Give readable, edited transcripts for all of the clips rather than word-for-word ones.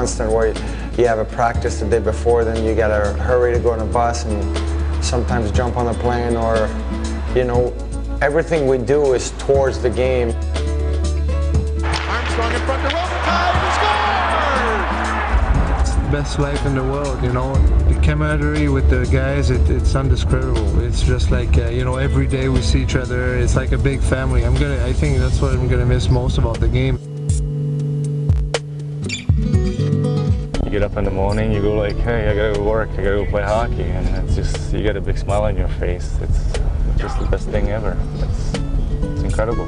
constant where you have a practice the day before, then you gotta hurry to go on a bus and sometimes jump on a plane, or, you know, everything we do is towards the game. Armstrong in front to Robitaille, he scores! It's the best life in the world, you know. The camaraderie with the guys, it's indescribable. It's just like, you know, every day we see each other. It's like a big family. I think that's what I'm gonna miss most about the game. You get up in the morning, you go like, hey, I gotta go work, I gotta go play hockey, and it's just, you get a big smile on your face. It's just the best thing ever. It's incredible.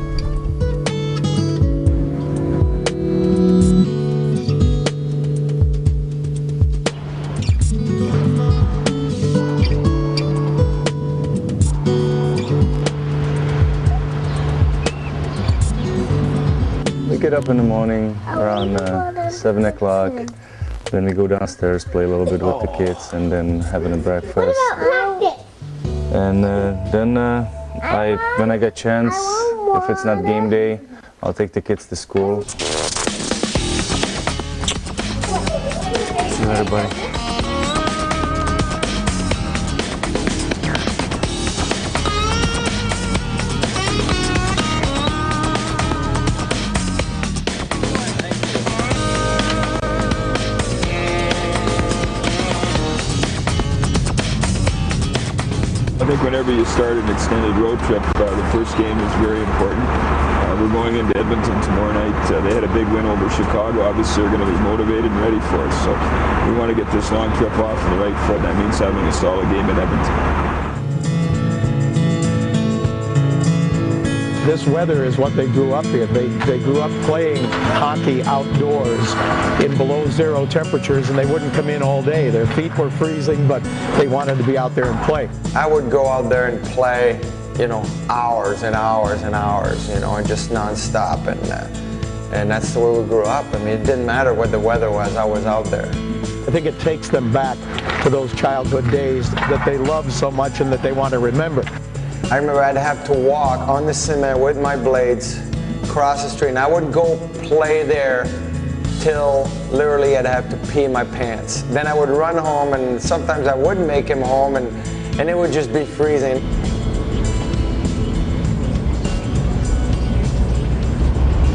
We get up in the morning around 7 o'clock. Then we go downstairs, play a little bit with the kids, and then having a breakfast. And then when I get a chance, if it's not game day, I'll take the kids to school. See you later, buddy. I think whenever you start an extended road trip, the first game is very important. We're going into Edmonton tomorrow night. They had a big win over Chicago. Obviously, they're going to be motivated and ready for us. So we want to get this long trip off on the right foot. That means having a solid game in Edmonton. This weather is what they grew up in. They grew up playing hockey outdoors in below zero temperatures, and they wouldn't come in all day. Their feet were freezing, but they wanted to be out there and play. I would go out there and play, you know, hours and hours and hours, you know, and just nonstop. And that's the way we grew up. I mean, it didn't matter what the weather was, I was out there. I think it takes them back to those childhood days that they love so much and that they want to remember. I remember I'd have to walk on the cement with my blades across the street, and I would go play there till literally I'd have to pee my pants. Then I would run home, and sometimes I wouldn't make him home, and it would just be freezing.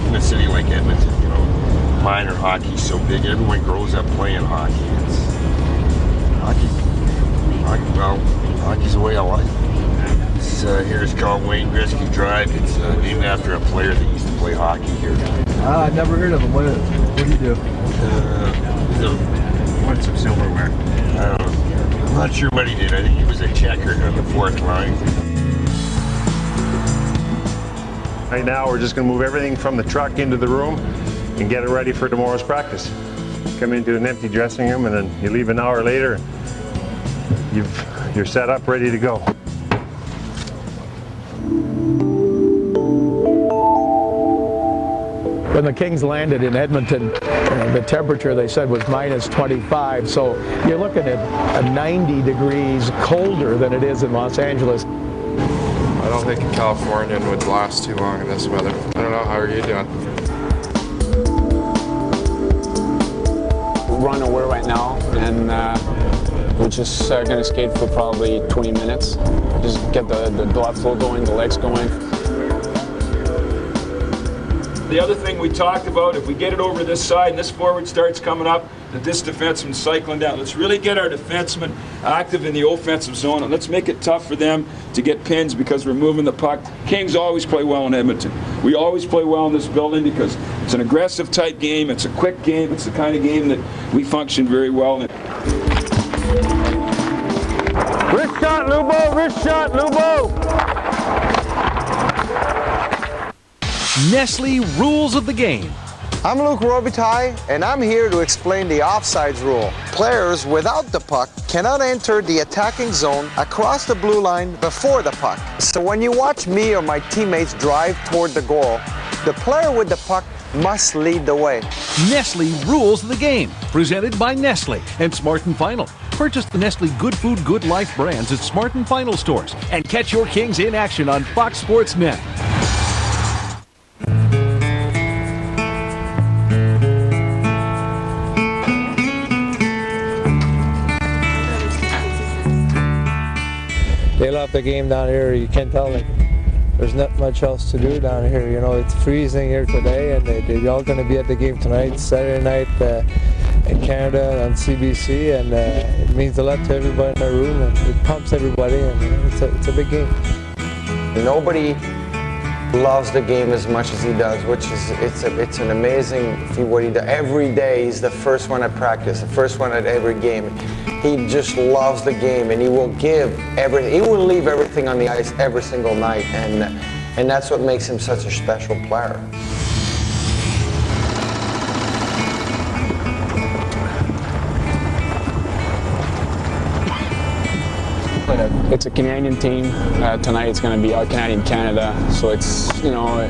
In a city like Edmonton, you know, minor hockey's so big. Everyone grows up playing hockey. Hockey's a way of life. Here's called Wayne Gretzky Drive. It's named after a player that used to play hockey here. I've never heard of him. What do you do? He won some silverware. I'm not sure what he did. I think he was a checker on the fourth line. Right now, we're just going to move everything from the truck into the room and get it ready for tomorrow's practice. Come into an empty dressing room, and then you leave an hour later. You're set up, ready to go. When the Kings landed in Edmonton, the temperature, they said, was minus 25. So you're looking at 90 degrees colder than it is in Los Angeles. I don't think a Californian would last too long in this weather. I don't know, how are you doing? We're on away right now, and we're just going to skate for probably 20 minutes. Just get the blood flow going, the legs going. The other thing we talked about, if we get it over this side and this forward starts coming up, that this defenseman's cycling down. Let's really get our defensemen active in the offensive zone, and let's make it tough for them to get pins because we're moving the puck. Kings always play well in Edmonton. We always play well in this building because it's an aggressive type game, it's a quick game, it's the kind of game that we function very well in. Wrist shot, Lubo! Wrist shot, Lubo! Nestle rules of the game. I'm Luc Robitaille, and I'm here to explain the offsides rule. Players without the puck cannot enter the attacking zone across the blue line before the puck. So when you watch me or my teammates drive toward the goal, the player with the puck must lead the way. Nestle rules the game. Presented by Nestle and Smart & Final. Purchase the Nestle Good Food, Good Life brands at Smart & Final stores and catch your Kings in action on Fox Sports Net. off the game down here, you can't tell them. There's not much else to do down here. You know, it's freezing here today, and they're all going to be at the game tonight, Saturday night in Canada on CBC, and it means a lot to everybody in the room, and it pumps everybody, and it's a big game. Nobody loves the game as much as he does, which is it's an amazing feat what he does. Every day he's the first one at practice, the first one at every game. He just loves the game, and he will give everything. He will leave everything on the ice every single night, and that's what makes him such a special player. It's a Canadian team. Tonight it's going to be our Canadian Canada. So it's, you know,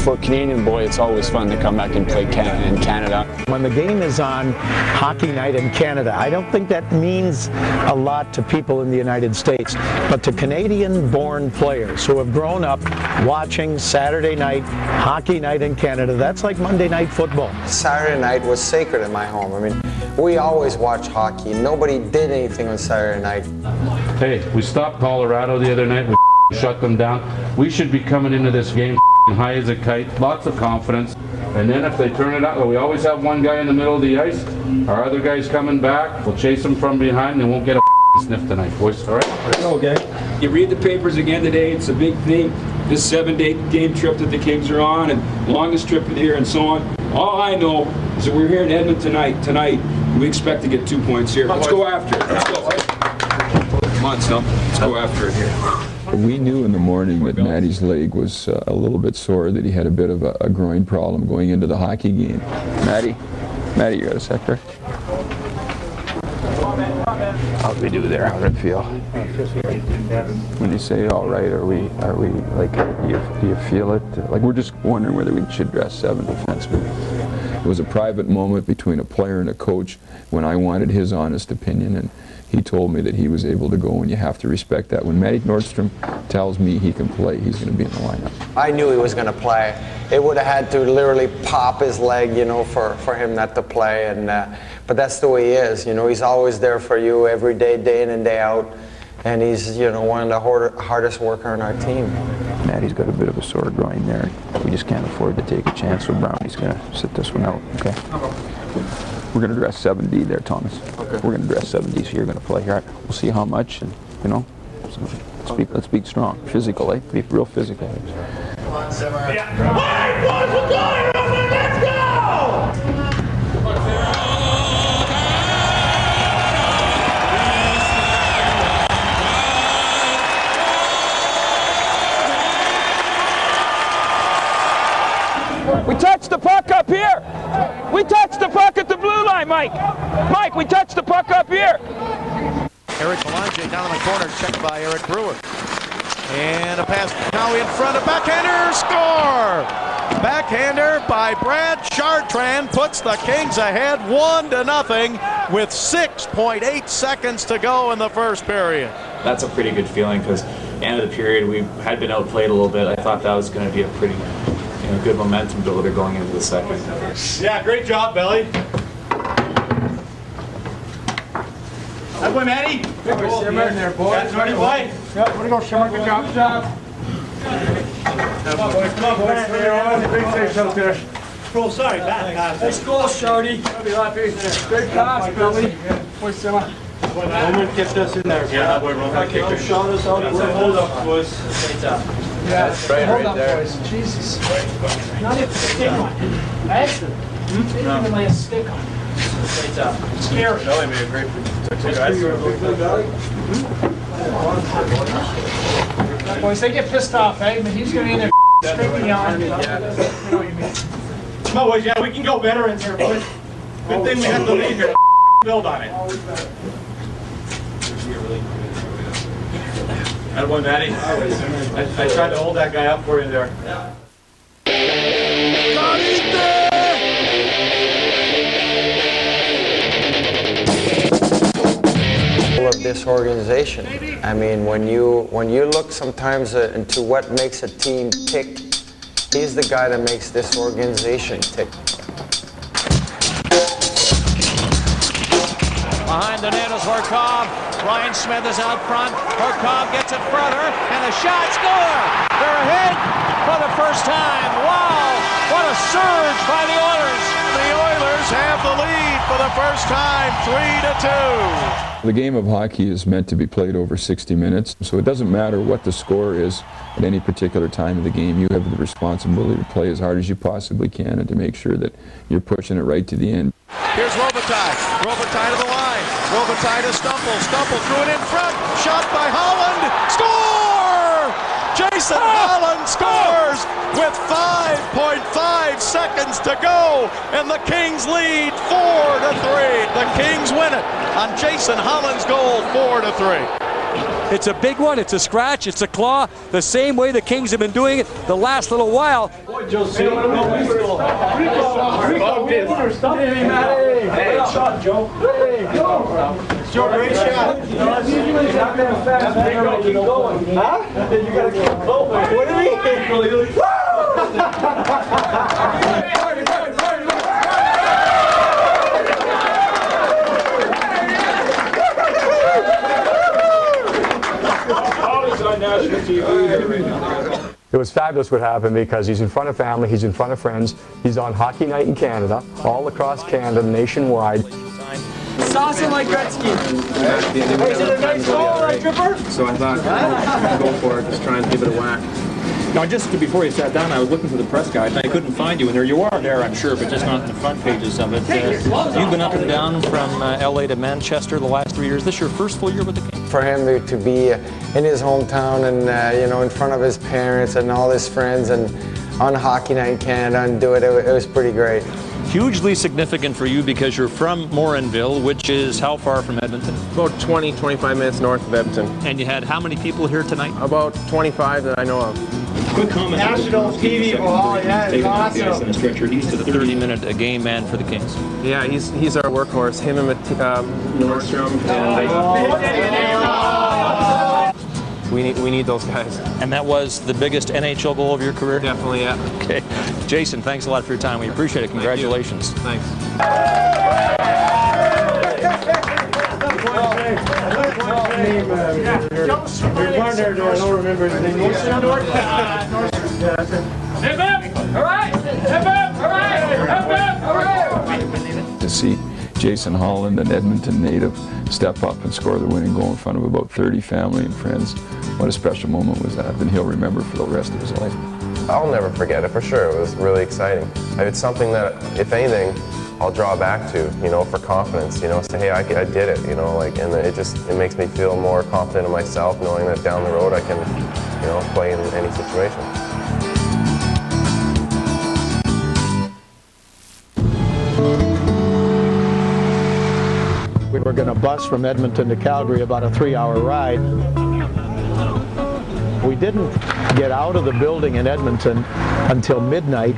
for a Canadian boy, it's always fun to come back and play in Canada. When the game is on hockey night in Canada, I don't think that means a lot to people in the United States, but to Canadian-born players who have grown up watching Saturday night hockey night in Canada, that's like Monday Night Football. Saturday night was sacred in my home. I mean, we always watch hockey. Nobody did anything on Saturday night. Hey, we stopped Colorado the other night. We shut them down. We should be coming into this game high as a kite, lots of confidence. And then if they turn it up, we always have one guy in the middle of the ice. Our other guy's coming back. We'll chase them from behind and won't get a sniff tonight, boys. All right? Okay. You read the papers again today. It's a big theme. This 7-day game trip that the Kings are on, and longest trip in here, and so on. All I know is that we're here in Edmonton tonight. We expect to get 2 points here. Let's go after it. Let's go. Come on, Snell. Let's go after it here. We knew in the morning that Matty's leg was a little bit sore, that he had a bit of a groin problem going into the hockey game. Matty, you got a sec there? How do we do there? How did it feel? When you say all right, are we like, do you feel it? Like, we're just wondering whether we should dress 7 defensemen. It was a private moment between a player and a coach when I wanted his honest opinion, and he told me that he was able to go, and you have to respect that. When Matty Nordstrom tells me he can play, he's going to be in the lineup. I knew he was going to play. It would have had to literally pop his leg, you know, for him not to play. And but that's the way he is. You know, he's always there for you every day, day in and day out. And he's, you know, one of the hardest worker on our team. Matty's got a bit of a sore groin there. We just can't afford to take a chance with Brownie's going to sit this one out. Okay. We're going to dress 7D there, Thomas. Okay. We're going to dress 7D, so you're going to play here. We'll see how much, and, you know, so let's speak strong. Physical, eh? Be real physical. Come on, Simmer. Yeah. All right, boys, we're going. Let's go! We touched the puck up here. We touched the puck at the blue line, Mike. Mike, we touched the puck up here. Eric Belanger down in the corner, checked by Eric Brewer. And a pass now in front of backhander, score! Backhander by Brad Chartrand puts the Kings ahead 1-0 with 6.8 seconds to go in the first period. That's a pretty good feeling because end of the period we had been outplayed a little bit. I thought that was going to be a pretty good momentum builder going into the second. Yeah, great job, Belly. That boy, Matty. Good goal. Simmer in there, boys. That's ready, boy. Yep, way to go, Simmer. Good job. Good job. Come on, boys. Come on, boys. Big saves out there. Cool, sorry. Nice goal, Shardy. That'll be a lot easier. Great pass, Billy. Boy, Simmer. Roman kept us in there. Yeah, that boy Roman kicked us. Shot us out. Hold up, boys. Yeah, hold up, boys. Jesus. Not even a stick on it. Excellent. They didn't even lay a stick on it. It's scary. Belly made a great boys, they get pissed off, eh? But he's going to be in there screaming on. You know what you mean. Come on, boys. Yeah, we can go better in here, boys. Good thing we have the lead here. Build on it. Attaboy, Matty. I tried to hold that guy up for you there. Of this organization. I mean, when you look sometimes into what makes a team tick, he's the guy that makes this organization tick. Behind the net is Horkov. Ryan Smith is out front. Horkov gets it further, and a shot, score! They're ahead for the first time. Wow, what a surge by the Oilers. The Oilers have the lead for the first time, 3-2. The game of hockey is meant to be played over 60 minutes, so it doesn't matter what the score is at any particular time of the game. You have the responsibility to play as hard as you possibly can and to make sure that you're pushing it right to the end. Here's Robitaille. Robitaille to the line. Robitaille to Stumple. Stumple threw it in front. Shot by Holland. Score! Jason Holland scores with 5.5 seconds to go, and the Kings lead 4-3. The Kings win it on Jason Holland's goal, 4-3. It's a big one. It's a scratch. It's a claw. The same way the Kings have been doing it the last little while. Hey, shot, Joe. Joe, great shot. You got to keep going. Huh? You got to keep going. What do you mean? On national TV right now. It was fabulous what happened because he's in front of family, he's in front of friends, he's on Hockey Night in Canada, all across Canada, nationwide. Saucing like Gretzky. Is it a nice goal, like Dripper? So I thought, I'd go for it, just try and give it a whack. Now, just before you sat down, I was looking for the press guide, and I couldn't find you. And there you are there, I'm sure, but just not in the front pages of it. You've been up and down from L.A. to Manchester the last 3 years. This is your first full year with the Kings? For him to be in his hometown and, you know, in front of his parents and all his friends and on Hockey Night in Canada and do it, it was pretty great. Hugely significant for you because you're from Morinville, which is how far from Edmonton? About 20, 25 minutes north of Edmonton. And you had how many people here tonight? About 25 that I know of. Quick comment. National TV ball, yeah, it's awesome. He's the 30-minute game man for the Kings. Yeah, he's our workhorse. Him and Nordstrom. We need those guys. And that was the biggest NHL goal of your career? Definitely, yeah. Okay. Jason, thanks a lot for your time. We appreciate it. Congratulations. Thanks. Your partner, I don't remember his name. To see Jason Holland, an Edmonton native, step up and score the winning goal in front of about 30 family and friends, what a special moment was that, and he'll remember for the rest of his life. I'll never forget it, for sure. It was really exciting. It's something that, if anything, I'll draw back to, you know, for confidence, you know, say, hey, I did it, you know, like, and it makes me feel more confident in myself, knowing that down the road I can, you know, play in any situation. We were going to bus from Edmonton to Calgary, about a 3-hour ride. We didn't get out of the building in Edmonton until midnight.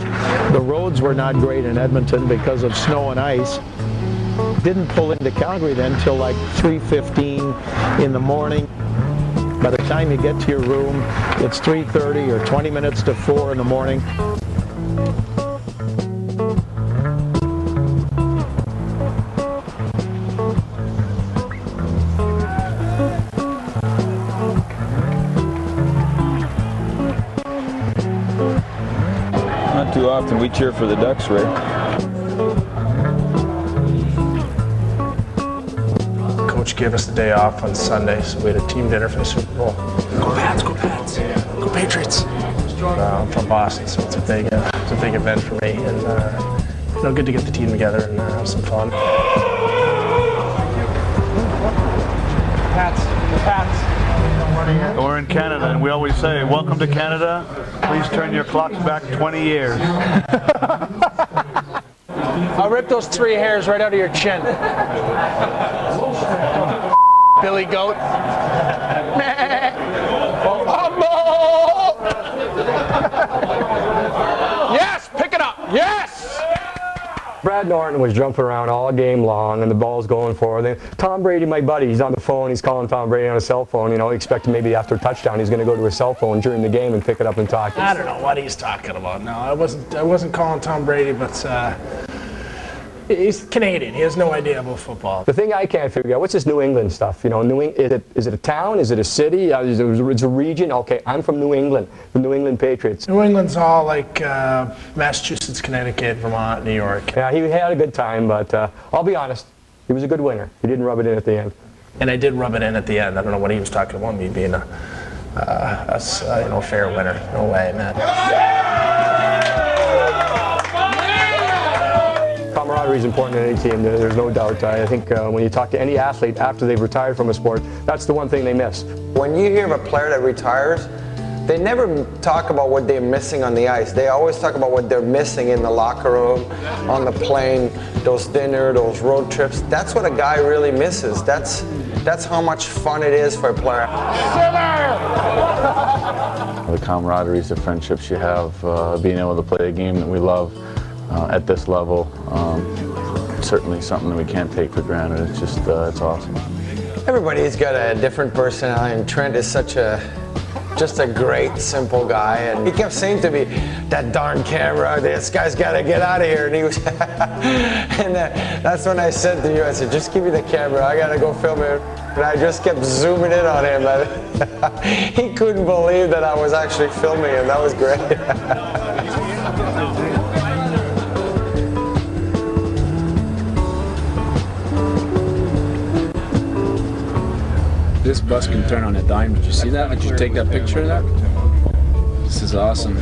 The roads were not great in Edmonton because of snow and ice. Didn't pull into Calgary then till like 3:15 in the morning. By the time you get to your room, it's 3:30 or 20 minutes to 4 in the morning. Not too often we cheer for the Ducks, Ray. Coach gave us the day off on Sunday, so we had a team dinner for the Super Bowl. Go Pats, go Pats, go Patriots. I'm from Boston, so it's a big event for me, and you know, good to get the team together and have some fun. Pats, Pats. We're in Canada, and we always say, welcome to Canada. Please turn your clocks back 20 years. I'll rip those 3 hairs right out of your chin. Billy Goat. Yes, pick it up. Yes. Brad Norton was jumping around all game long, and the ball's going forward. Then Tom Brady, my buddy, he's on the phone. He's calling Tom Brady on his cell phone. You know, expecting maybe after a touchdown, he's going to go to his cell phone during the game and pick it up and talk. I don't know what he's talking about. No, I wasn't calling Tom Brady, but He's Canadian. He has no idea about football. The thing I can't figure out, what's this New England stuff? You know, is it a town? Is it a city? Is it a region? Okay, I'm from New England, the New England Patriots. New England's all like Massachusetts, Connecticut, Vermont, New York. Yeah, he had a good time, but I'll be honest, he was a good winner. He didn't rub it in at the end. And I did rub it in at the end. I don't know what he was talking about, me being a fair winner. No way, man. Camaraderie is important in any team, there's no doubt. I think when you talk to any athlete after they've retired from a sport, that's the one thing they miss. When you hear of a player that retires, they never talk about what they're missing on the ice. They always talk about what they're missing in the locker room, on the plane, those dinners, those road trips. That's what a guy really misses. That's how much fun it is for a player. The camaraderie, the friendships you have, being able to play a game that we love at this level, certainly something that we can't take for granted. It's just, it's awesome. Everybody's got a different personality, and Trent is just a great, simple guy. And he kept saying to me, that darn camera, this guy's got to get out of here. And he was, and that's when I said to you, I said, just give me the camera, I got to go film it. And I just kept zooming in on him. He couldn't believe that I was actually filming him. That was great. This bus can turn on a dime. Did you see that? Did you take that picture of that? This is awesome.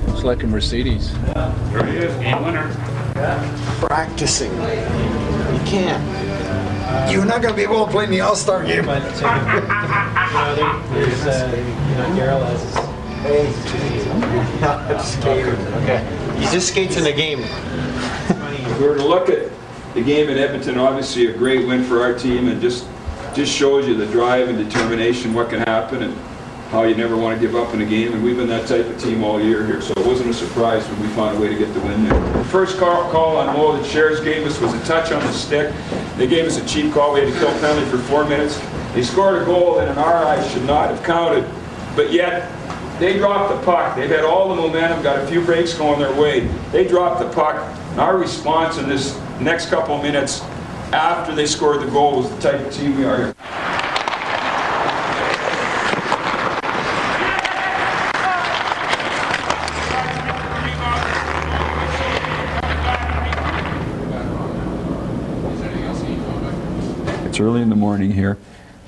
It's like a Mercedes. There he is, game winner. Practicing. You can't. You're not going to be able to play in the All-Star game. There's, Gerald has his... Hey, just skating. Okay. He just skates in the game. If we were to look at the game in Edmonton, obviously a great win for our team, and just shows you the drive and determination, what can happen, and how you never want to give up in a game. And we've been that type of team all year here, so it wasn't a surprise when we found a way to get the win there. The first call on Mo that Shares gave us was a touch on the stick. They gave us a cheap call. We had to kill penalty for 4 minutes. They scored a goal that in our eyes should not have counted, but yet they dropped the puck. They've had all the momentum, got a few breaks going their way. They dropped the puck, and our response in this next couple of minutes after they scored the goal was the type of team we are here. It's early in the morning here,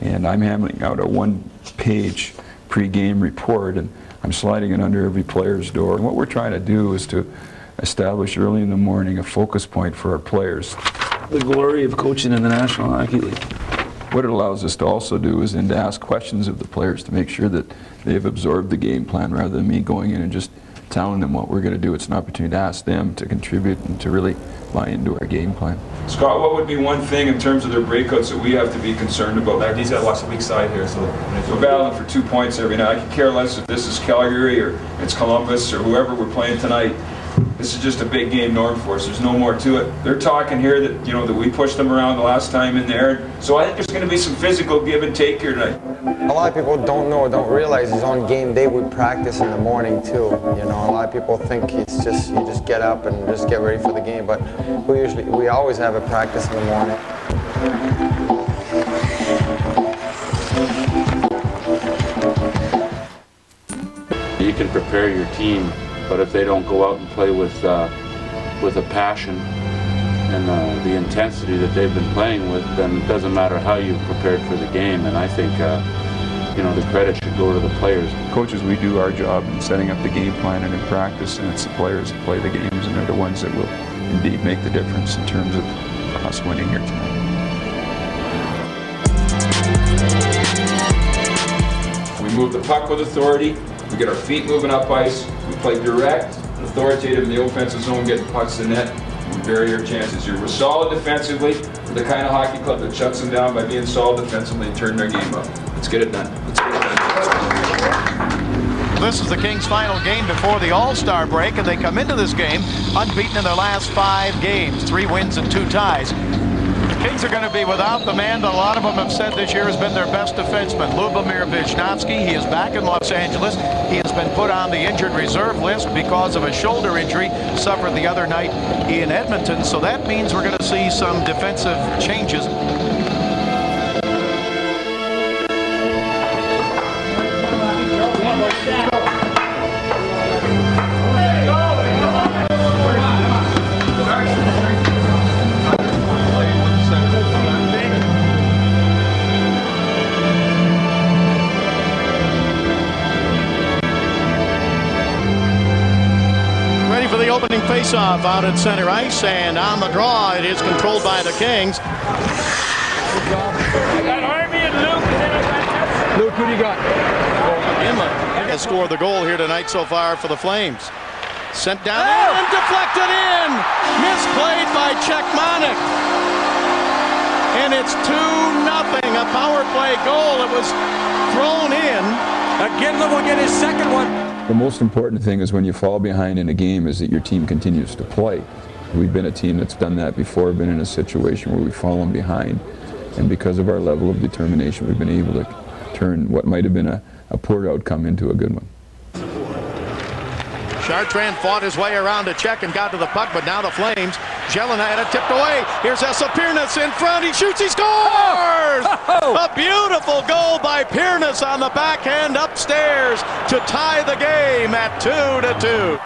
and I'm handing out a one-page pre-game report, and I'm sliding it under every player's door. And what we're trying to do is to establish early in the morning a focus point for our players. The glory of coaching in the National Hockey League. What it allows us to also do is then to ask questions of the players to make sure that they've absorbed the game plan rather than me going in and just telling them what we're going to do. It's an opportunity to ask them to contribute and to really buy into our game plan. Scott, what would be one thing in terms of their breakouts that we have to be concerned about? He's got to watch the weak side here. So we're battling for 2 points every night. I could care less if this is Calgary or it's Columbus or whoever we're playing tonight. This is just a big game norm for us. There's no more to it. They're talking here that, that we pushed them around the last time in there. So I think there's going to be some physical give and take here tonight. A lot of people don't realize it's on game day. We practice in the morning too. A lot of people think it's just you just get up and just get ready for the game, but we always have a practice in the morning. You can prepare your team, but if they don't go out and play with a passion and the intensity that they've been playing with, then it doesn't matter how you've prepared for the game. And I think the credit should go to the players. Coaches, we do our job in setting up the game plan and in practice, and it's the players that play the games, and they're the ones that will indeed make the difference in terms of us winning here tonight. We move the puck with authority. We get our feet moving up ice. We play direct and authoritative in the offensive zone, getting pucks to the net. We vary our chances here. We're solid defensively. We're the kind of hockey club that shuts them down by being solid defensively and turn their game up. Let's get it done. This is the Kings' final game before the All-Star break, and they come into this game unbeaten in their last 5 games, 3 wins and 2 ties. The Kings are going to be without the man that a lot of them have said this year has been their best defenseman, Lubomir Vishnevsky. He is back in Los Angeles. He has been put on the injured reserve list because of a shoulder injury suffered the other night in Edmonton. So that means we're going to see some defensive changes. The opening faceoff out at center ice, and on the draw it is controlled by the Kings. Luke, who do you got? Inlet has scored the goal here tonight so far for the Flames. Sent down and deflected in. Misplayed by Czechmanek. And it's 2-0, a power play goal. It was thrown in. Ginla will get his second one. The most important thing is when you fall behind in a game is that your team continues to play. We've been a team that's done that before, been in a situation where we've fallen behind. And because of our level of determination, we've been able to turn what might have been a poor outcome into a good one. Chartrand fought his way around to check and got to the puck, but now the Flames. Jelena had it tipped away. Here's Esa Pirnes in front. He shoots, he scores! A beautiful goal by Pirnes on the backhand upstairs to tie the game at 2-2.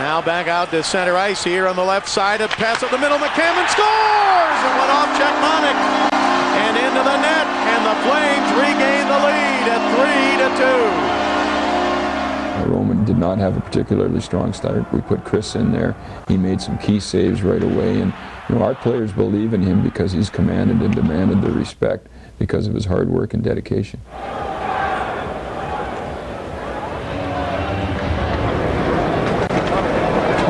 Now back out to center ice here on the left side. A pass up the middle. McCammon scores! It went off Czechmanek and into the net, and the Flames regain the lead at 3-2. Roman did not have a particularly strong start. We put Chris in there. He made some key saves right away, and our players believe in him because he's commanded and demanded their respect because of his hard work and dedication. Come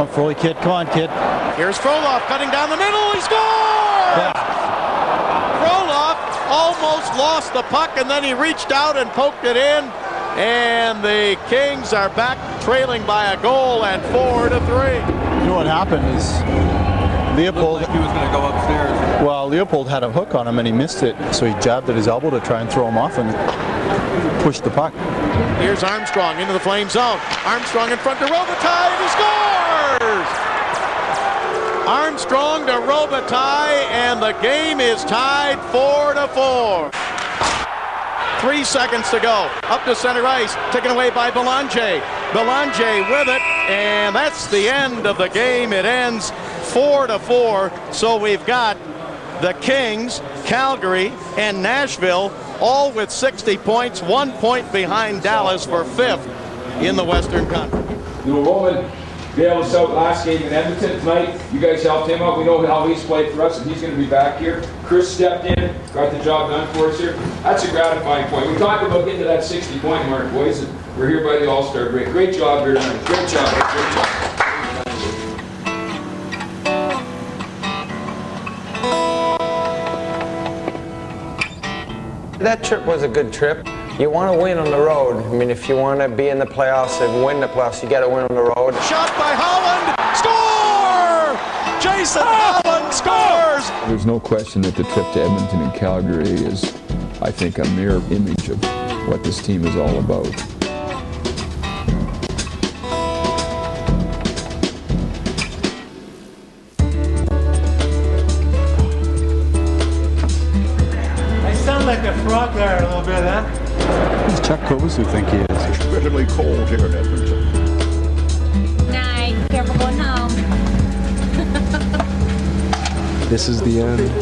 on, Froly kid. Come on, kid. Here's Frolov cutting down the middle. He scores! Yeah. Frolov almost lost the puck, and then he reached out and poked it in. And the Kings are back trailing by a goal at 4-3. You know what happened is Leopold. He was going to go upstairs. Well, Leopold had a hook on him and he missed it, so he jabbed at his elbow to try and throw him off and pushed the puck. Here's Armstrong into the Flame zone. Armstrong in front to Robitaille, and he scores! Armstrong to Robitaille, and the game is tied 4-4. 3 seconds to go. Up to center ice, taken away by Belanger. Belanger with it, and that's the end of the game. It ends 4-4. So we've got the Kings, Calgary, and Nashville all with 60 points, 1 point behind Dallas for 5th in the Western Conference. Roman bailed us out last game in Edmonton tonight. You guys helped him out. We know how he's played for us, and he's going to be back here. Chris stepped in, got the job done for us here. That's a gratifying point. We talked about getting to that 60-point mark, boys, and we're here by the All-Star break. Great job here tonight. Great job. Great job. That trip was a good trip. You want to win on the road. I mean, if you want to be in the playoffs and win the playoffs, you got to win on the road. Shot by Holland. Score! Jason Holland scores! There's no question that the trip to Edmonton and Calgary is, I think, a mirror image of what this team is all about. I sound like a frog there a little bit, huh? Who's Chuck Kovacs who think he is? It's bitterly cold here in Edmonton. Night. Careful going home. This is the end.